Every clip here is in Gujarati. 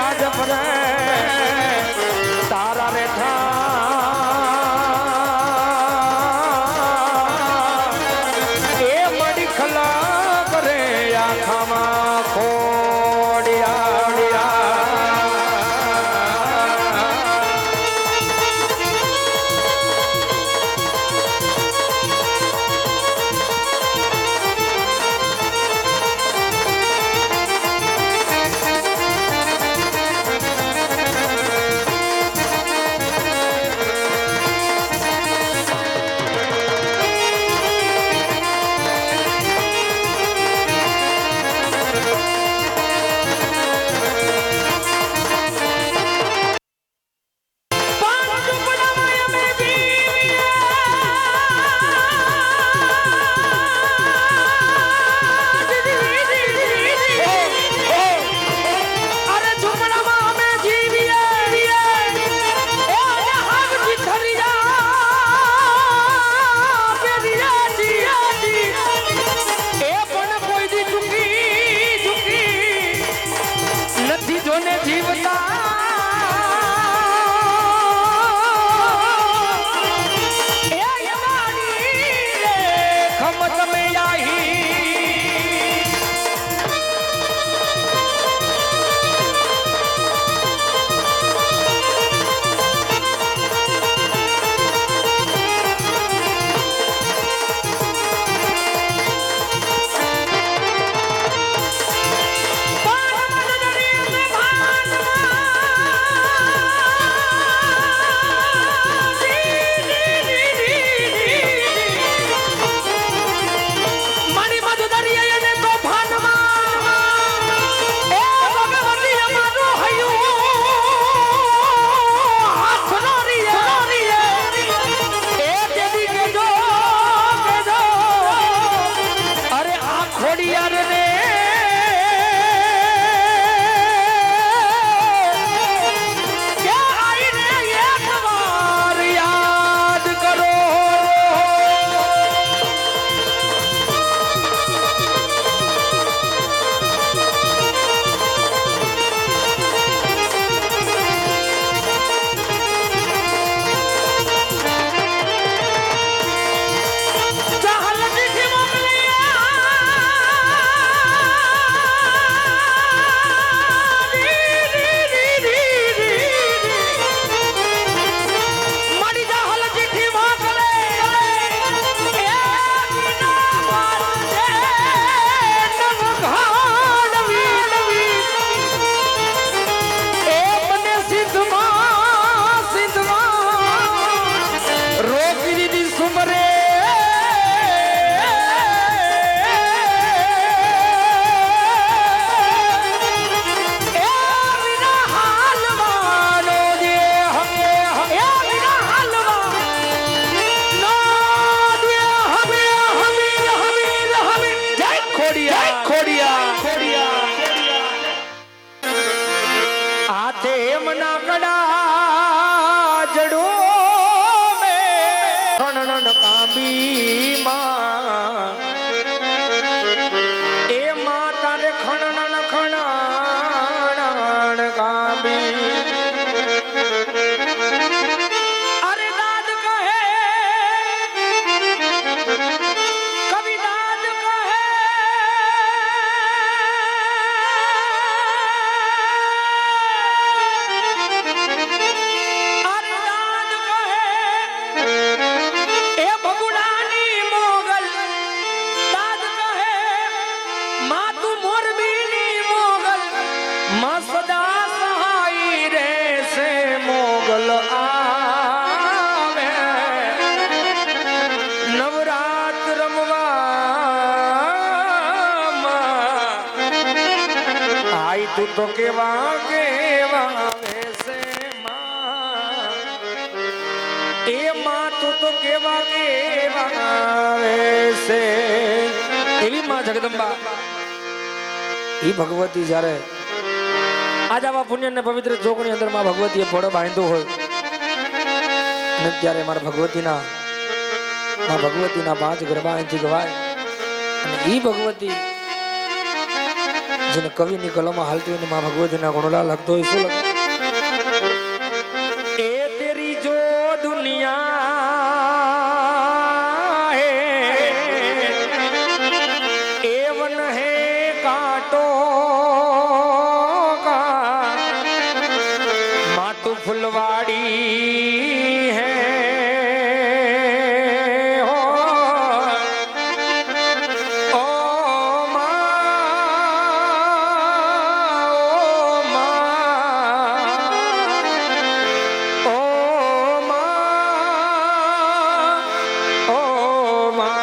રાજપરે તારા રેઠા એ મડી ખલા કરે આખામાં તું તો કેવા કેવા વેસે એ માં તું તો કેવા કેવા વેસે એવી માં જગદંબા ઈ ભગવતી જ્યારે આજ આવા પુણ્ય ને પવિત્ર ચોકની અંદર માં ભગવતીએ ફોડો બાંધ્યો હોય અને ત્યારે મારા ભગવતીના માં ભગવતીના 5 ગરબા અહીંથી ગવાય અને ઈ ભગવતી જેને કવિની કલમમાં હાલતી હોય ને માં ભગવતીના ગુણલા લખતો હોય શું લખે એ તેરી જો દુનિયા હે એવન હે કાંટો फुलवाड़ी है हो ओ माँ ओ माँ ओ माँ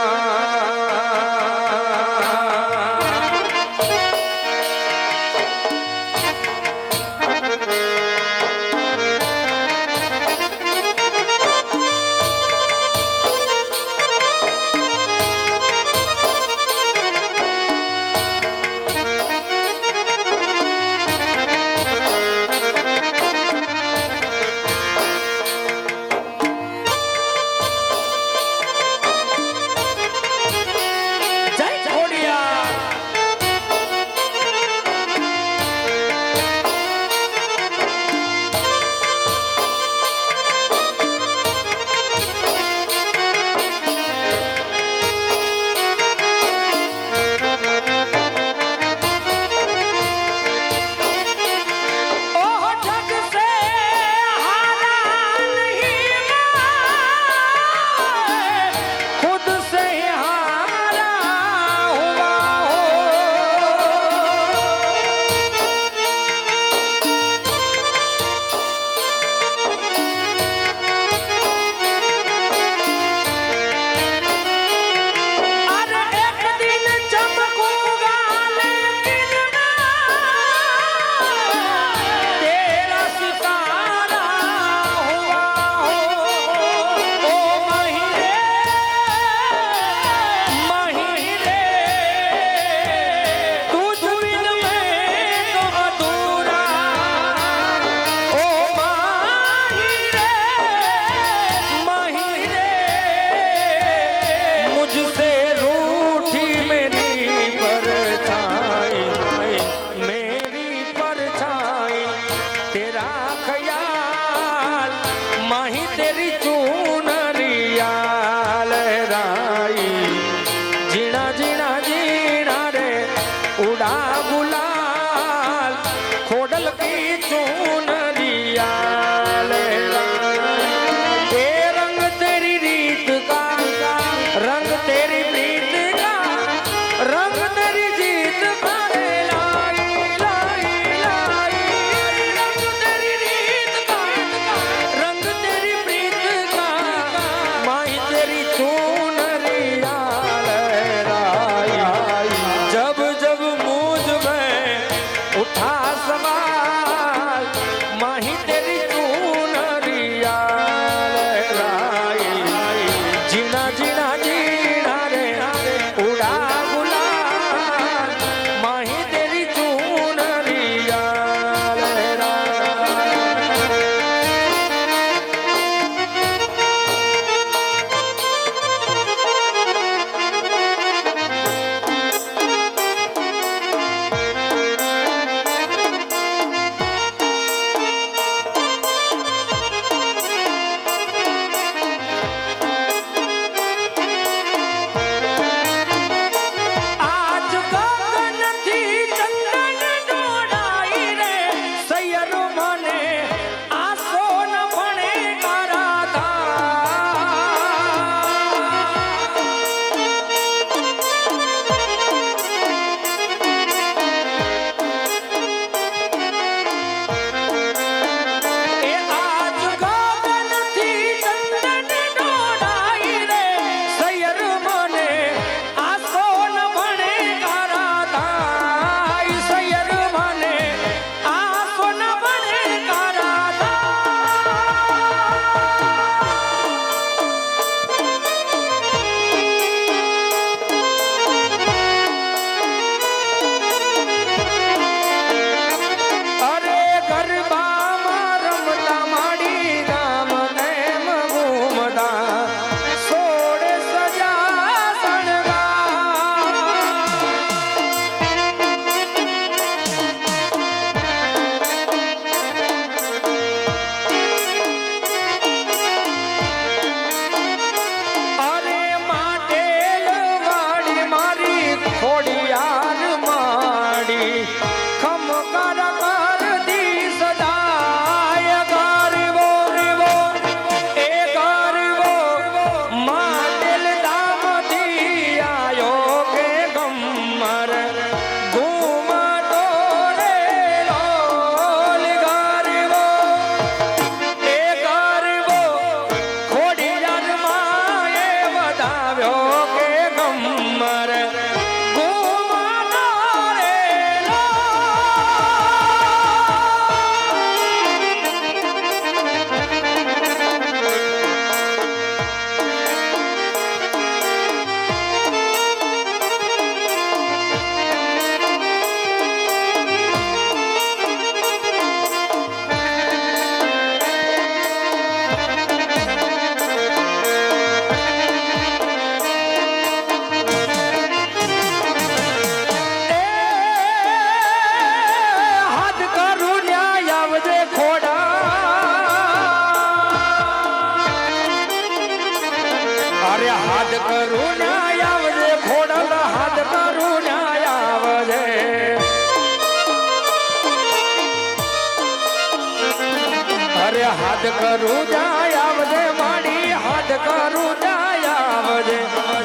હાથ કરું જાય આવજે માડી હાથ કરું જાય આવજે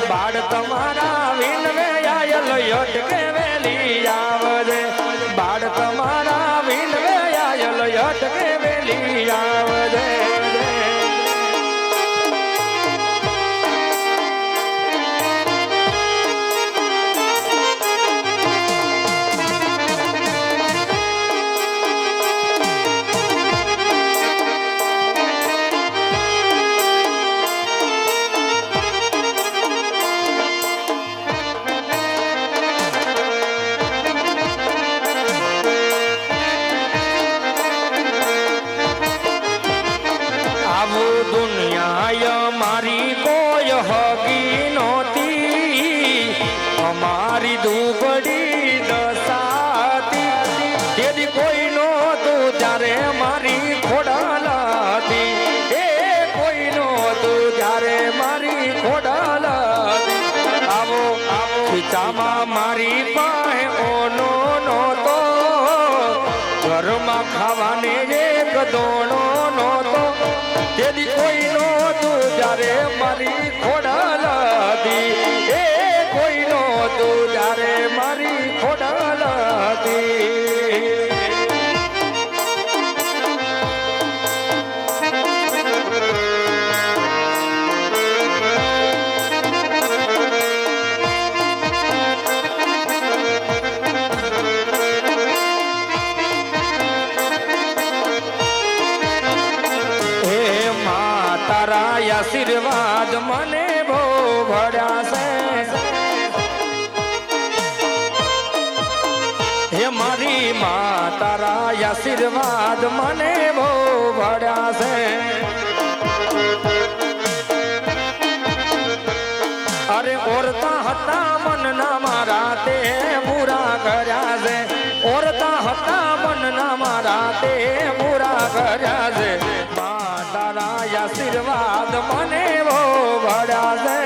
બાળ તમારા વિનવે આયલ અટકે વેલી આવજે બાળ તમારા વિનવે આયલ અટકે વેલી આવજે દુનિયા મારી કોઈ હગી નહોતી અમારી દુબળી દશાતી તેથી કોઈ નહોતું ત્યારે મારી ખોડાલાતી એ કોઈ નહોતું ત્યારે મારી ખોડાલાતી આવો આવો ખીચામાં મારી પાસે ઓનો નહોતો ઘરમાં ખાવાને એક દોણો નહોતો તેથી કોઈ નહોતું જ્યારે મારી ખોડાલાતી એ કોઈ નહોતું જ્યારે મારી ખોડાલાતી તારા આશીર્વાદ મને બહુ ભળ્યા છે હે મારી માં તારા આશીર્વાદ મને બહુ ભળ્યા છે અરે ઓરતા હતા મનના મારા તે પૂરા કર્યા છે ઓરતા હતા મનના મારા તે પૂરા કર્યા છે તારા આશીર્વાદ મને બહુ ભળ્યા છે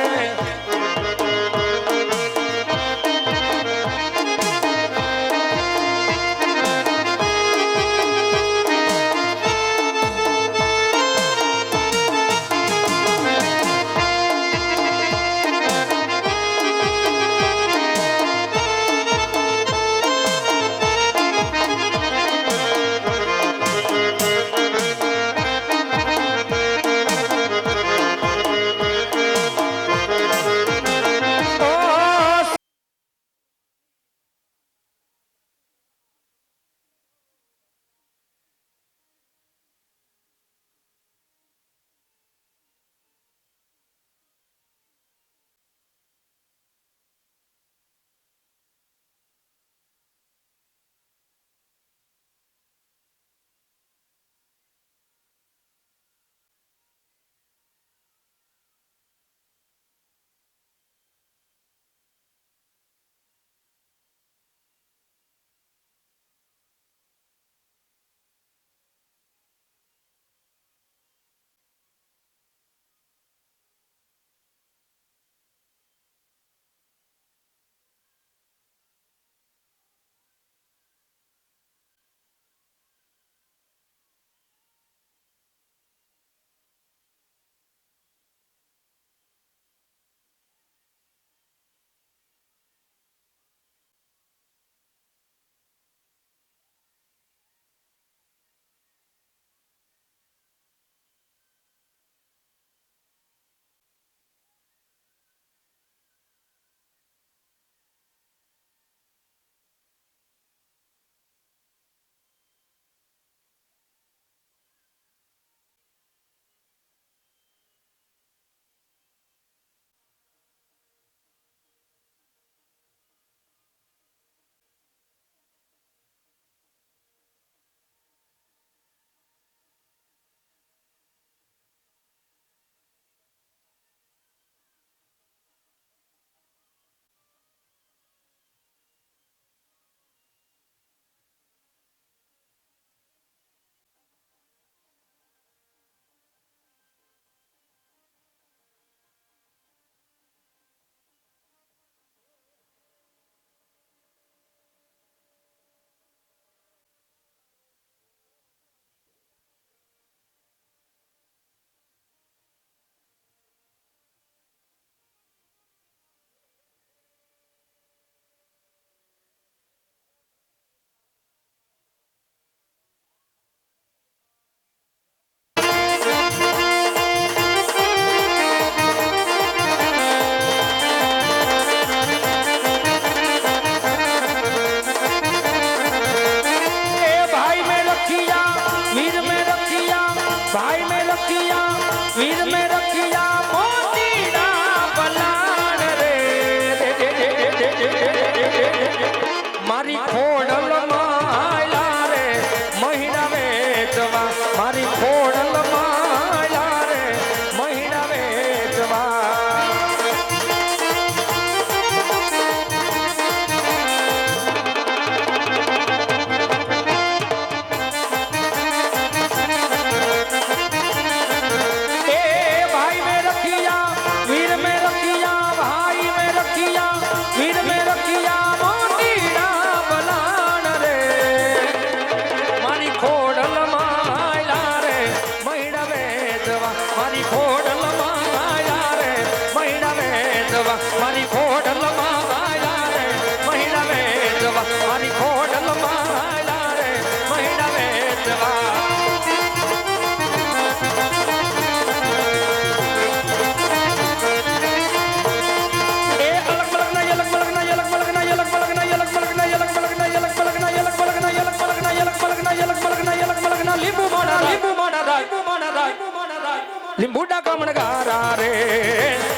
લીંબુડા કમણગારા રે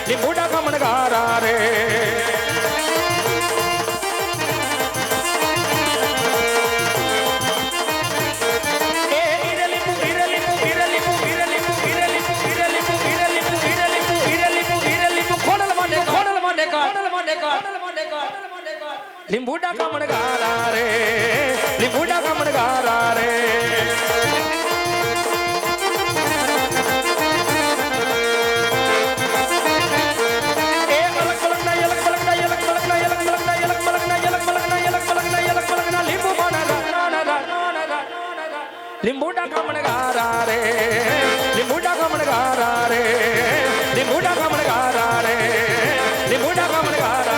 લીંબુડા કમણગારા રે લીંબુડા કમણગારા રે લીંબુડા કમણગારા રે લીંબુડા કમણગારા રે લીંબુડા કમણગારા રે લીંબુડા કમણગારા રે લીંબુડા કમણગારા રે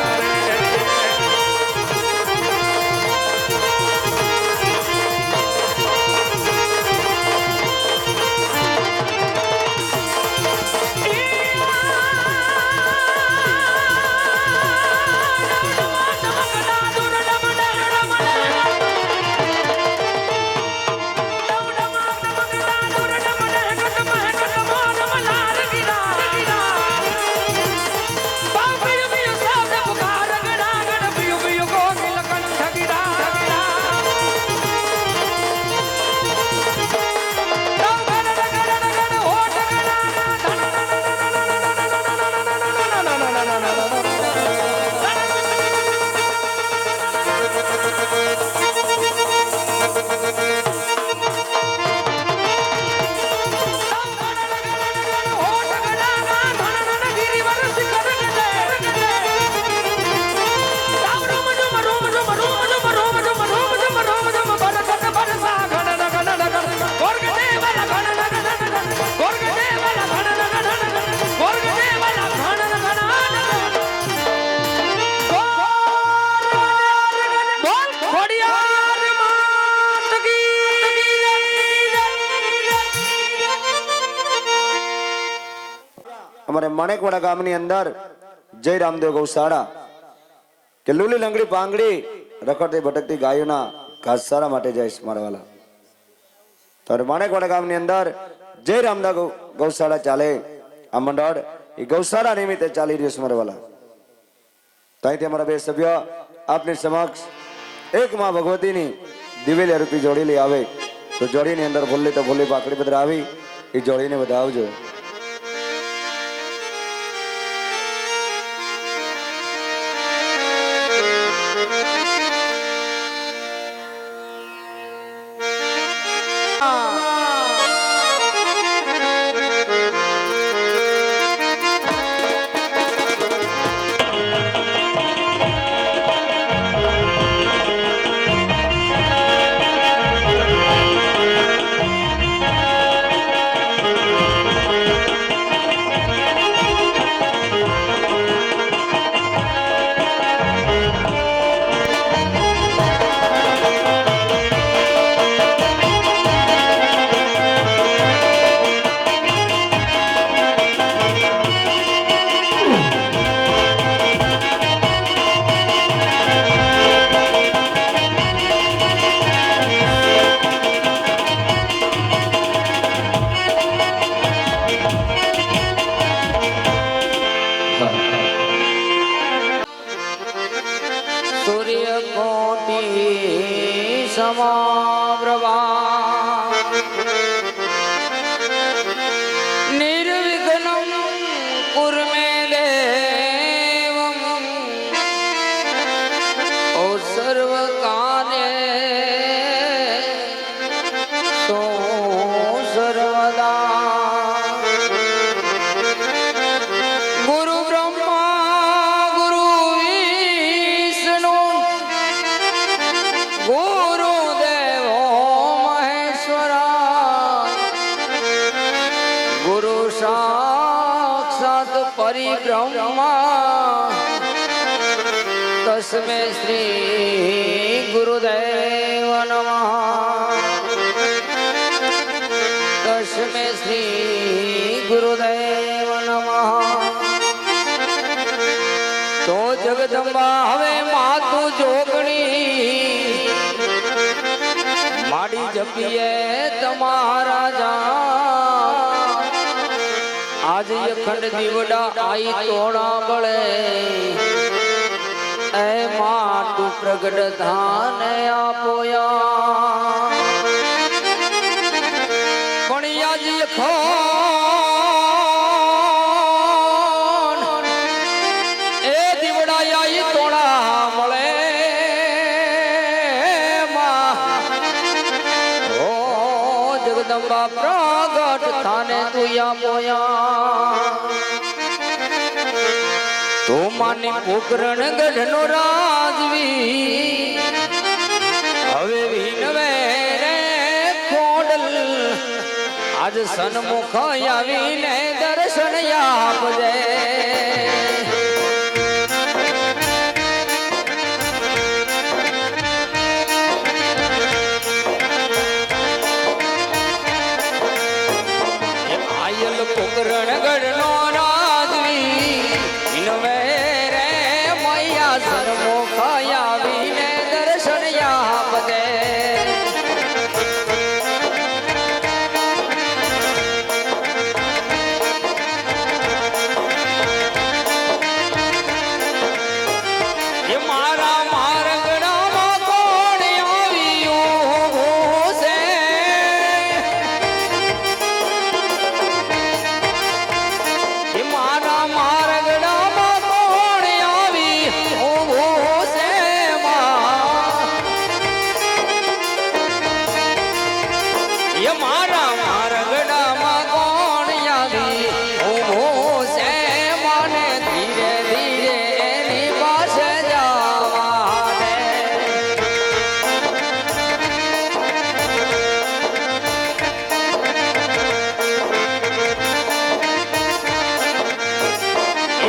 અમારે માણેકવાડા ગામની અંદર જય રામદેવ ગૌશાળા કે લૂલી લંગડી પાંગડી રખડતી ભટકતી ગાયોના ઘાસચારા માટે જઈશ મારવાલા. ત્યારે માણેકવાડા ગામની અંદર જય રામદેવ ગૌશાળા ચાલે આ મંડળ એ ગૌશાળા નિમિત્તે ચાલી રહ્યું છે મારવાલા. તો અહીંથી અમારા બે સભ્ય આપની સમક્ષ એક માં ભગવતીની દિવેલી રૂપી જોડી લઈ આવે તો જોડીની અંદર ભૂલી તો ભૂલી પાકડી પત્ર આવી એ જોડીને વધાવજો. समाप्रभा निर्विघ्नं कुरु मे देवं ओ सर्वकार्येषु सर्वदा गुरु ब्रह्मा गुरु विष्णु गुरुदेवो महेश्वरा गुरु साक्षात् परिब्रह्मा तस्मै श्री गुरुदेव नमः तस्मै श्री गुरुदेव नमः तो जगदंबा हवे मातु जोगणी माड़ी जपिए तमारा जा આજ અખંડ દીવડા આઈ તોણા બળે એ માતું પ્રગટ ધાન આપોયા પણ આજ અખંડ એ દીવડા આઈ તોણા મળે ઓ જગદંબા પ્રગટ થાને તુયા પોયા તો માની પોકરણ ગઢનો રાજવી હવે વિનવે રે ખોડલ આજ સન્મુખ આવીને દર્શન આપજે આયલ પોકરણ ગઢનો રાજવી વિનવે રે મૈયા સન્મુખ આવીને દર્શન આપજે એ મારા માર્ગડામાં કોણ આવ્યું છે એ મારા માર્ગડામાં કોણ આવી ઊભું છે એ મારા માર્ગડામાં કોણ આવી ઊભું છે મને ધીરે ધીરે એની પાસે જવા દે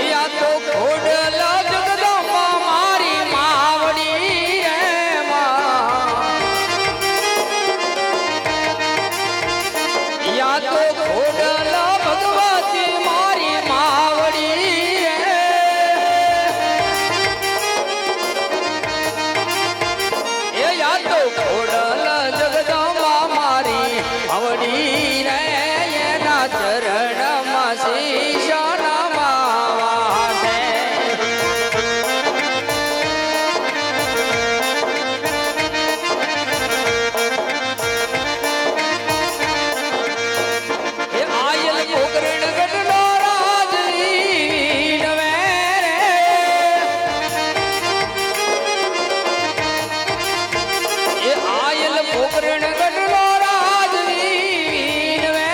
યા તો ખોડલા જગદંબા મારી માવડી યા તો ખોડલા ભગવતી મારી માવડી એ યા તો ખોડલા જગદંબા મારી માવડી રે એના ચરણમાં શીશ નમાવા છે એ આયલ પોકરણ ગઢનો રાજવી નવે રે એ આયલ પોકરણ ગઢનો રાજવી નવે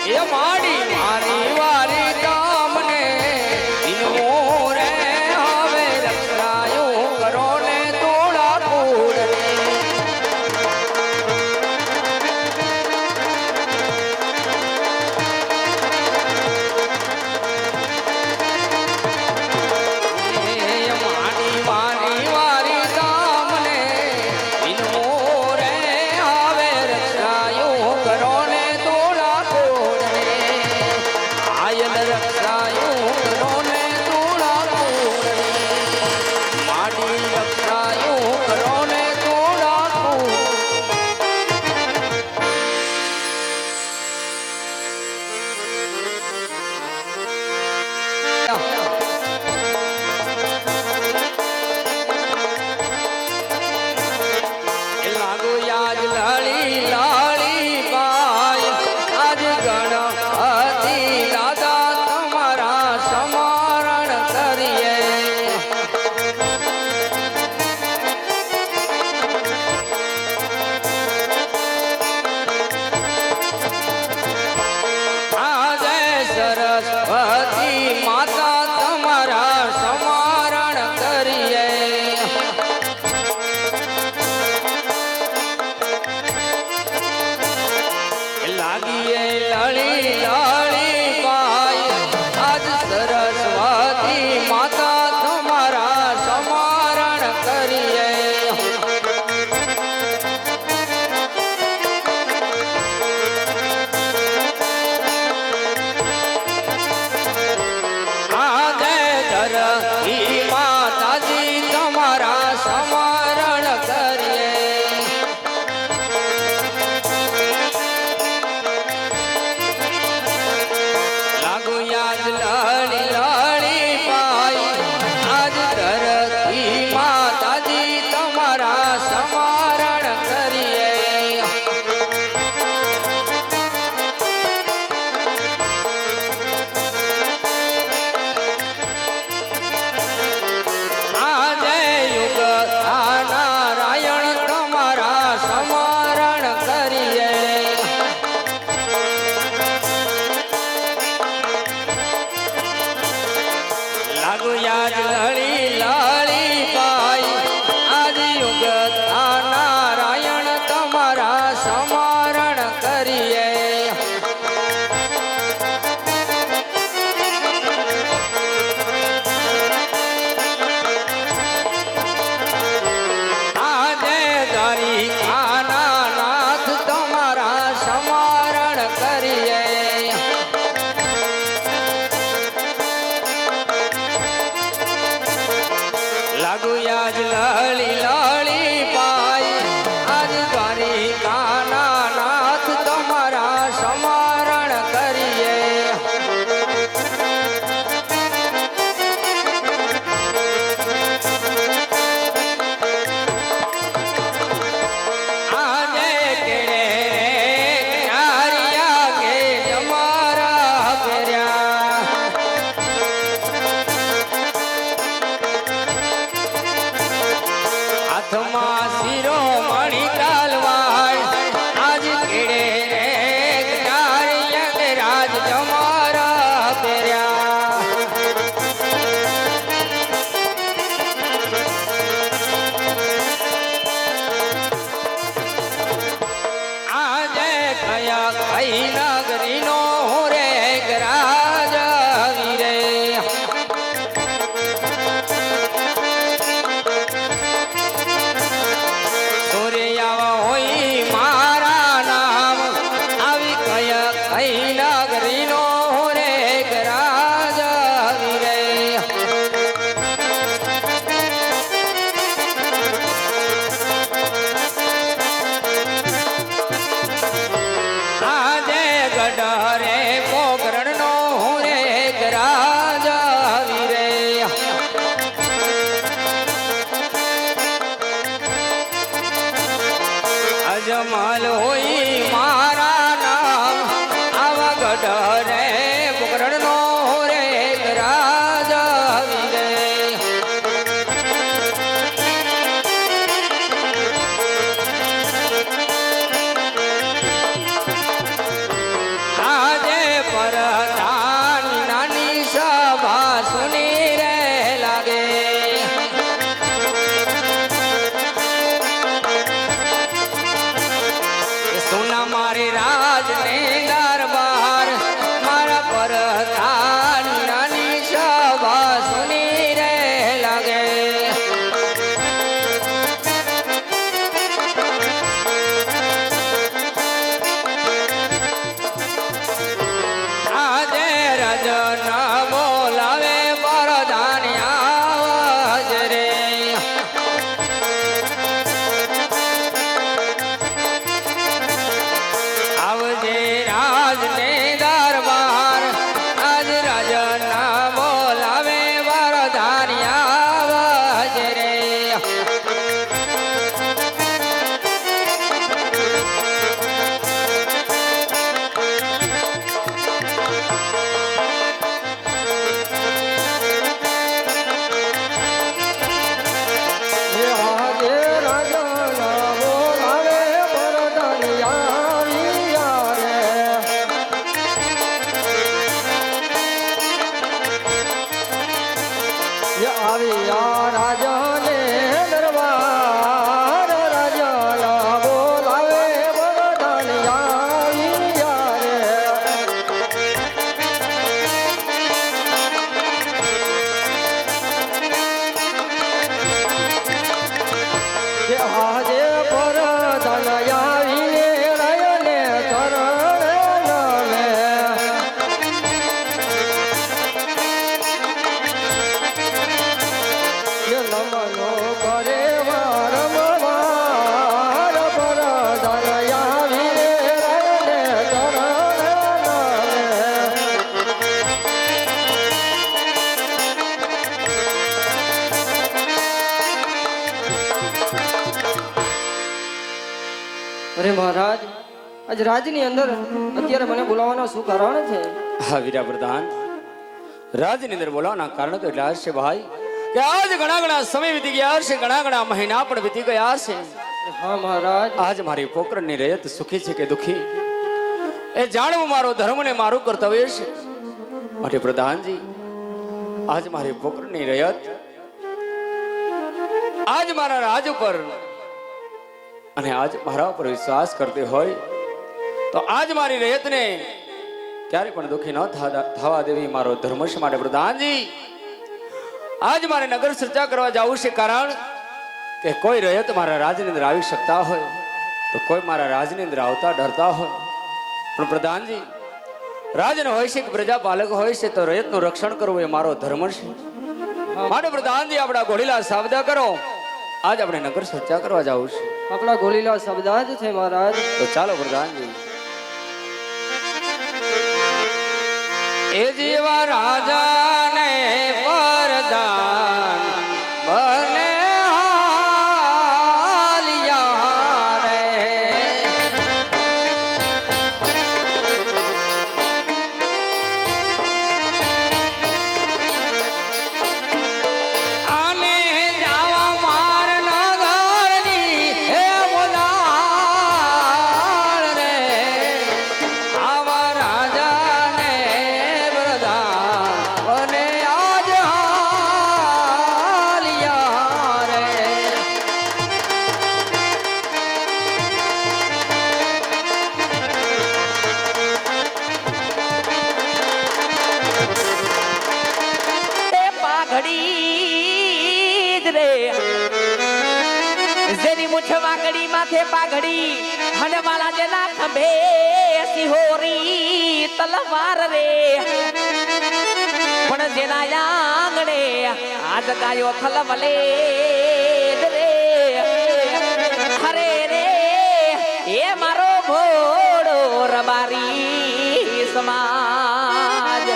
રે એ માડી મારી વારી કામને દિનમો રે હવે રક્ષાયું કરો ને તોડા કૂડ માડી મારી વારી કામને દિનમો રે હવે રક્ષાયું કરો ને તોડા કૂડ આયલ રક્ષાયું કરો ને તોડા કૂડ માડી રક્ષાયું કરો ને તોડા કૂડ લાગો યાદ લાળી લાળી બાય આજ ગણપતિ દાદા તમારા સ્મરણ કરીએ આજે સરસ્વતી માતા તમારા સ્મરણ કરીએ લાગીએ લાળી લાળી બાય આજ સરસ્વતી માતા તમારા સ્મરણ કરીએ આજે ધરતી માતાજી તમારા સ્મરણ કરીએ લાગુ યાદ લળી લળી પાઈ આજ યુગ નારાયણ તમારા સમરણ કરીએ આજે તારી ખાના નાથ તમારા સમરણ કરીએ લાગુ યાદ લળી લળી પાઈ આજ તારી કાના નાથ તમારા સમરણ કરીએ આજે કેડે નારિયા કે તમારા ફેર્યા હાથમાં શીરો મણી કાલવાય આજ કેડે રે નારિયા રાજ તમારા ફેર્યા આજે કયા કઈ નગરીનો રે રાજ રે સૂર્યાવા હોય મારા નામ આવી કયા કઈ નગરીનો રે રાજ રે આજે ગઢરે પોકરણનો રે રાજ રે અજમલ હોય મારા નામ આવા ગઢરે પોકરણનો રે રાજ રે આજે પરધાન નાની સભા સુની રે લાગે સોના મારે રાજ ને દરબાર મારા પરધાન નાની સભા સુની રે લાગે આજે રજન બોલાવે પરધાન આવાજ રે આવજે રાજ ને દરબાર આજ રજન બોલાવે પરધાન આવાજ રે આજે રજન બોલાવે પરધાન આવ્યા રે આવ્યા રાજાને દરબાર રાજા બોલાવે પરધાન આવ્યા રે આજે પરધાન આવીને રયને ચરણ નમે નમનો કરે વારંવાર પરધાન આવીને રયને ચરણ નમે અરે મહારાજ આજ રાજની અંદર અત્યારે મને બોલાવવાનો શું કારણ છે? હા વીરા પ્રધાન રાજની અંદર બોલાવાના કારણ તો એટલા છે ભાઈ કે આજ ઘણા ઘણા સમય વીતી ગયા છે, ઘણા ઘણા મહિના પણ વીતી ગયા છે. હા મહારાજ, આજ મારી પોકરણની રયત સુખી છે કે દુખી એ જાણવું મારો ધર્મ ને મારું કર્તવ્ય છે. માટે પ્રધાનજી આજ મારી પોકરણની રયત આજ મારા રાજ ઉપર અને આજ મારા ઉપર વિશ્વાસ કરતી હોય તો આજ મારી રયતને ક્યારે પણ દુખી ન થવા દેવી મારો ધર્મશ માટે પ્રધાનજી આજ મારે નગર ચર્ચા કરવા જવું છે કારણ કે કોઈ રયત મારા રાજની અંદર આવી શકતા હોય તો કોઈ મારા રાજની અંદર આવતા ડરતા હોય પણ પ્રધાનજી રાજન હોય છે કે પ્રજાપાલક હોય છે તો રયતનું રક્ષણ કરવું એ મારો ધર્મ છે માટે પ્રધાનજી આપણા ઘોડીલા શબ્દ કરો આજ આપણે નગર ચર્ચા કરવા જવું છે આપણા ગોલીલા શબ્દ જ છે મહારાજ. તો ચાલો પ્રધાનજી એ જેવા રાજાને પરદાન બને હાલિયા રે. આને જાવા માર નગરની હે બોલાળ રે. આવા રાજાને પ્રધાન બને આજ હાલિયા રે. એ પાઘડી જ રે જેની મુઠ વાકડી માથે પાઘડી હનવાળા જેના ખંભે સિહોરી તલવાર રે પણ જેના આંગણે આજ ગાયો થલવલે જ રે હરે રે એ મારો ભોળો રબારી સમાજ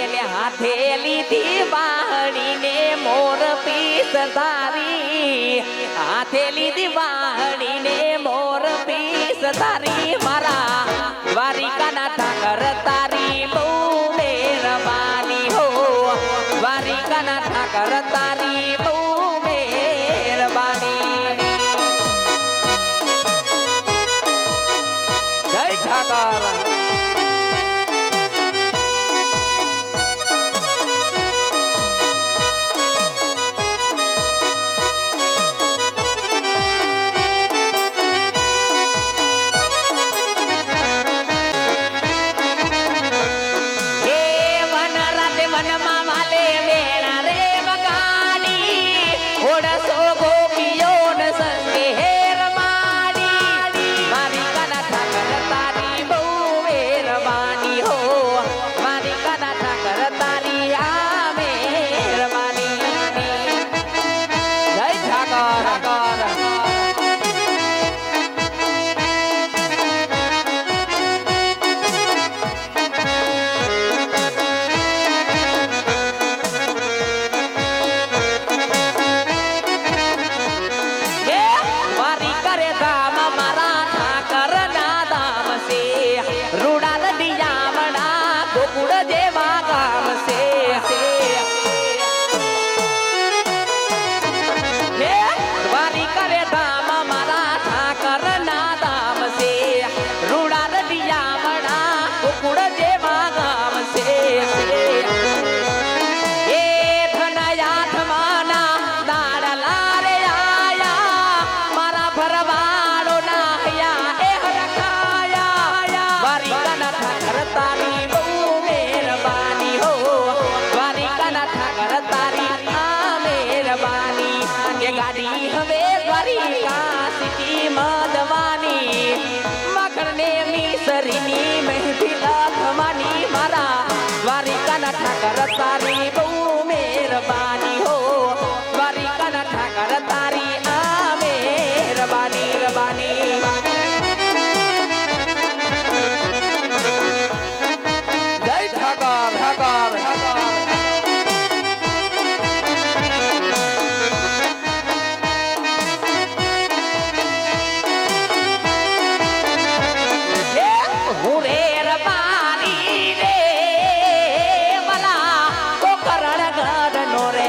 એને હાથે લીધી વાહણીને મોર પીસ તારી હાથે લીધી વાહણીને મોર પીસ તારી મારા દ્વારિકાના ઠાકર તારી બહુ મહેરબાની હો દ્વારિકાના ઠાકર તારી બહુ મહેરબાની જય ઠાકર. હે વન રાતે વનમાં વાલે વેણા રે બગાડી ઓડસો ગોપીઓ ન સંગે હેર માડી મારી કાના ઠાકર તારી બહુ મહેરબાની હો મારી કાના ઠાકર તારી આ મહેરબાની જય ઠાકર. હે વારી કરે ધામ મારા ઠાકર ના ધામ છે રૂડા લડિયામણા ગોકુળ જેવા ગામ છે હે વારી કરે ધામ મારા ઠાકર ના ધામ છે રૂડા લડિયામણા ગોકુળ જેવા ગામ છે એ ધનયાથમાના દાડલા રે આયા મારા ભરવાડો ના હૈયા એ હરખાયા દ્વારિકાના ઠાકર તારી બહુ મહેરબાની હો દ્વારિકાના ઠાકર તારી આ મહેરબાની એ ગાડી હવે દ્વારિકા સિટી મદવાની મખણને મીસરીની મહેફિલ થવાની મારા દ્વારિકાના ઠાકર તારી બહુ મહેરબાની હો દ્વારિકાના ઠાકર તારી આ મહેરબાની રબાની જય ઠાકર ઠાકર હું રે રબાની રે વલા કોકરણ ગઢ નો રે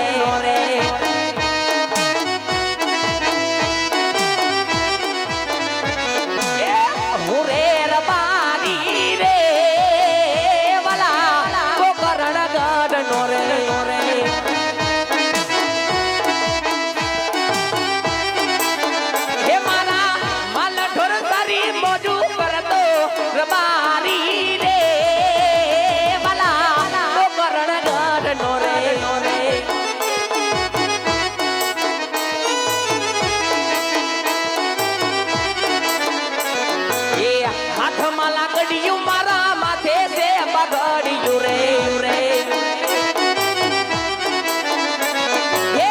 હું રે રબાની રે બગડ્યું રે રે હે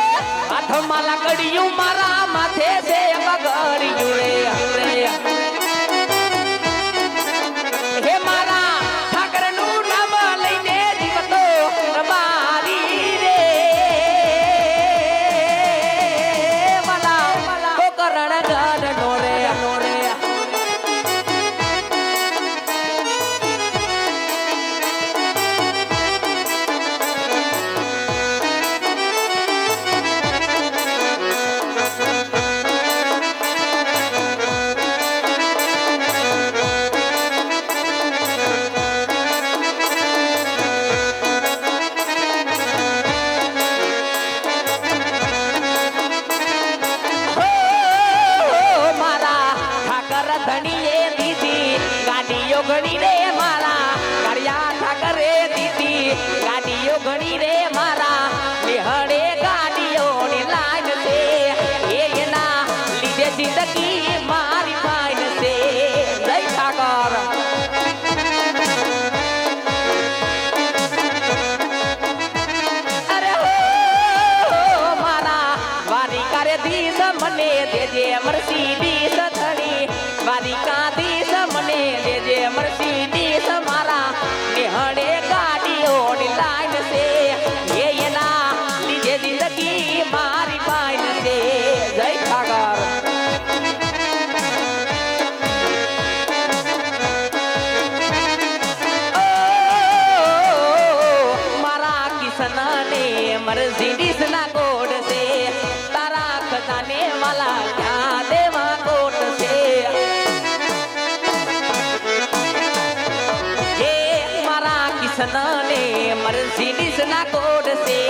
હાથમાં લાકડિયું મારા માથે છે બગડ્યું રે રે હે મારા ઠાકરનું નામ લઈને જીવતો રબારી રે વાલા કોકરણ ગઢ નો રે નો રે ધણીએ દીધી ગાડીઓ ઘણી રે મારા કરિયા ઠાકરે દીધી ગાડીઓ ઘણી રે મારા નિહળે ગાડીઓની લાઈન છે એના લીધે જિંદગી મારી ફાઈન છે જય ઠાકર અરે હો મારા વારી કરે દીસ મને દેજે મર્સિડીસ ધણી દ્વારિકાધીશ મને દેજે મર્સિડીસ મારા નિહળે ગાડીઓની લાઈન છે એના લીધે જિંદગી મારી ફાઈન છે જય ઠાકર મારા કિશનને મર્સિડીસ ના કોડ છે તારા ખજાને વાલા ક્યાં દેવા કોટ છે કિશનને મર્સિડીસ ના કોડ છે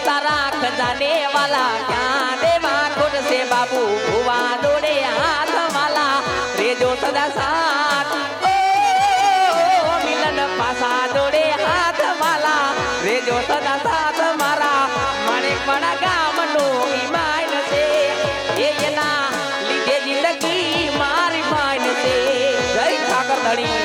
તારા ખજાને વાલા ક્યાં દેવા કોટ છે બાબુ ભુવા દોડે હાથ વાલા રેજો સદા સાથ ઓ મિલન પાસા દોડે હાથ વાલા રેજો સદા સાથ મારા માણેકવાડા ગામનો ઈમાન છે એના લીધે જિંદગી મારી ફાઈન છે જય ઠાકર ધણી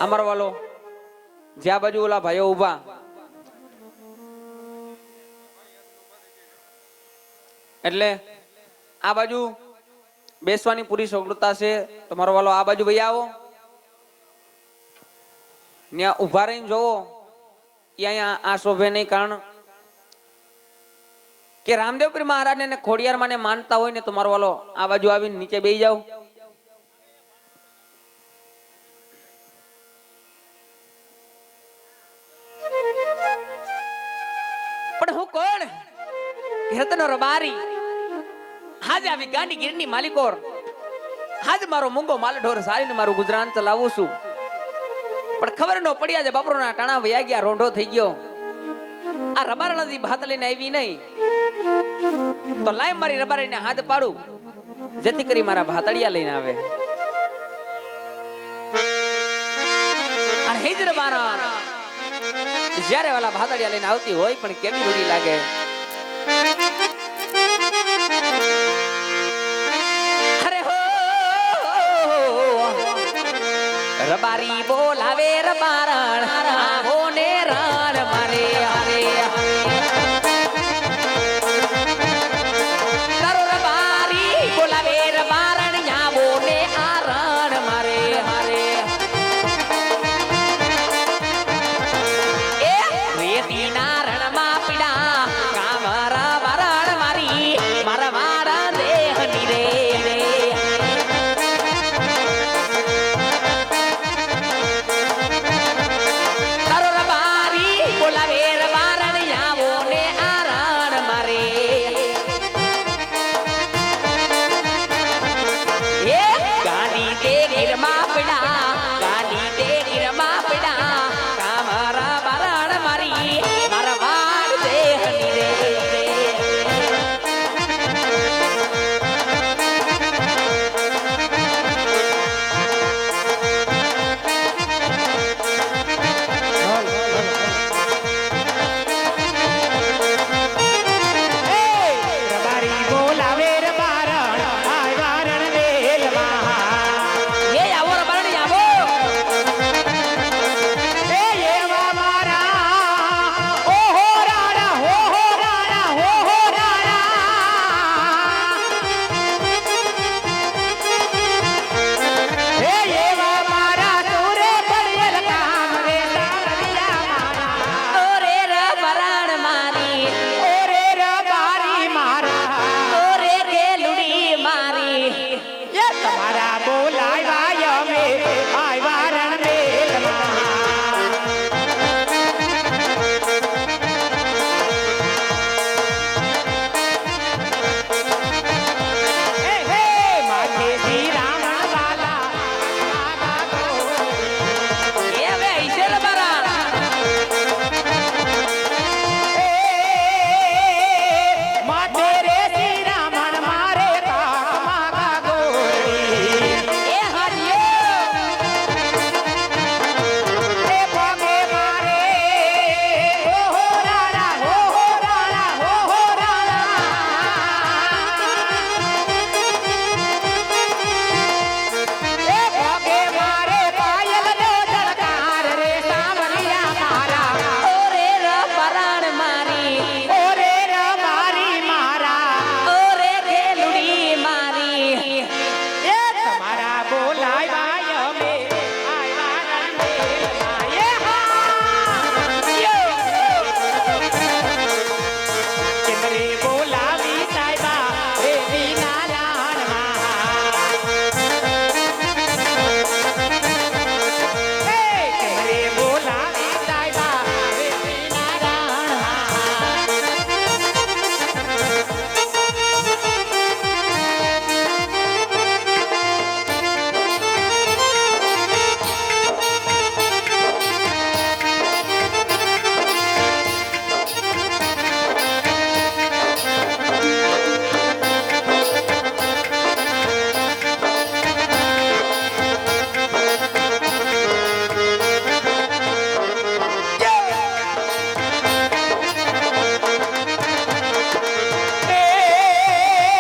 અમાર વાલો જ્યાં બાજુ ઓલા ભાઈઓ ઉભા એટલે આ બાજુ બેસવાની પૂરી સગવડતા છે. તમારો વાલો આ બાજુ ભાઈ આવો, ત્યાં ઉભા રહીને જોવો. અહીંયા આ શોભે નહીં, કારણ કે રામદેવપીર મહારાજ ને ખોડિયાર માને માનતા હોય ને, તમારો વાલો આ બાજુ આવીને નીચે બેસી જાઓ. પણ હું કોણ? રત્ન રબારી. હાજ આવી ગાંડી ગીરની માલિકોર. હાજ મારો મૂંગો માલઢોર સારીને મારું ગુજરાન ચલાવું છું. પણ ખબર ન પડી, આજે બાપરોના ટાણા વયા ગયા, રોંઢો થઈ ગયો. આ રબાર નદી ભાત લઈને આવી નહીં. તો લાય મારી રબારીને હાથ પાડું જેથી કરી મારા ભાતડિયા લઈને આવે. અને હિજર બારા જ્યારે વાલા ભાતડિયા લઈને આવતી હોય પણ કેવી રૂડી લાગે. અરે હો રબારી બોલાવે રબારણ આવો ને રણ મારે હરે તારો રબારી બોલાવે રબારણ આવો ને આ રણ મારે હરે એ રેતી ના રણમાં પીડા કામરા વરણ મારી મારા વાડા દેહની રે તારો રબારી બોલાવે રબારણ આવો ને આ રણ મારે એ ગાડી તે ગીરમાં પીડા ગાડી તે ગીરમાં પીડા કામરા વરણ મારી મારા વાડ દેહની રે રબારી બોલાવે રબારણ આય વારણ વેલમાં એ આવો રબારણ આવો એ એવા મારા ઓહો રાણા હો રાણા હો રાણા એ એવા મારા તુરે પડેલ કામ રે સાવરિયા મારા ઓરે રબારણ મારી ઓરે રબારી મારા ઓરે રેલુડી મારી એ તમારા બોલાવ્યા અમે આય વારણ વેલમાં હે હે માથે શ્રી રામ વાલા આગા ગો એ હવે ઈશે રબારણ માથે રે શ્રી રામ મારે કાક માગા ગોરી એ હરિયો એ પગે મારે ઓહો રાણા હો રાણા હો રાણા એ પગે મારે પાયલ નો જળકાર રે સાવરિયા મારા ઓરે રબારણ મારી ઓરે રબારી મારા ઓરે રેલુડી મારી એ તમારા બોલાવ્યા અમે આયા રણવેલમાં એ ચંદ્રે બોલાવી સાહેબા રે નારાયણમાં ચંદ્રે બોલાવી સાહેબા રે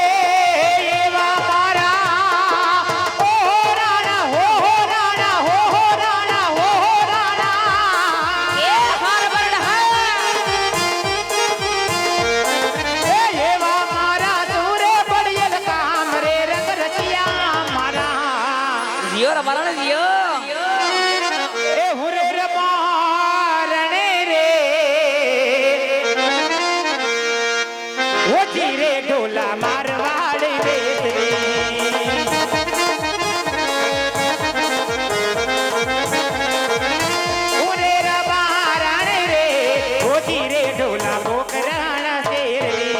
એવા મારા ઓહો રાણા હો રાણા હો રાણા એ હરબરણ એ એવા મારા દૂરે પડેલ કામ રે રંગ રચિયા મારા જીઓ રબારણ જીઓ એ હુર મારણે રે ઓછી રે ઢોલા મારવાડ વેતરે ઉરે રબારણ રે ઓછી રે ઢોલા બોકરાણા શેર રે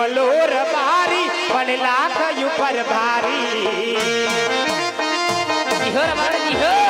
મલોર બારી પણ લાખ ઉપર ભારી જીહર મારે જીહર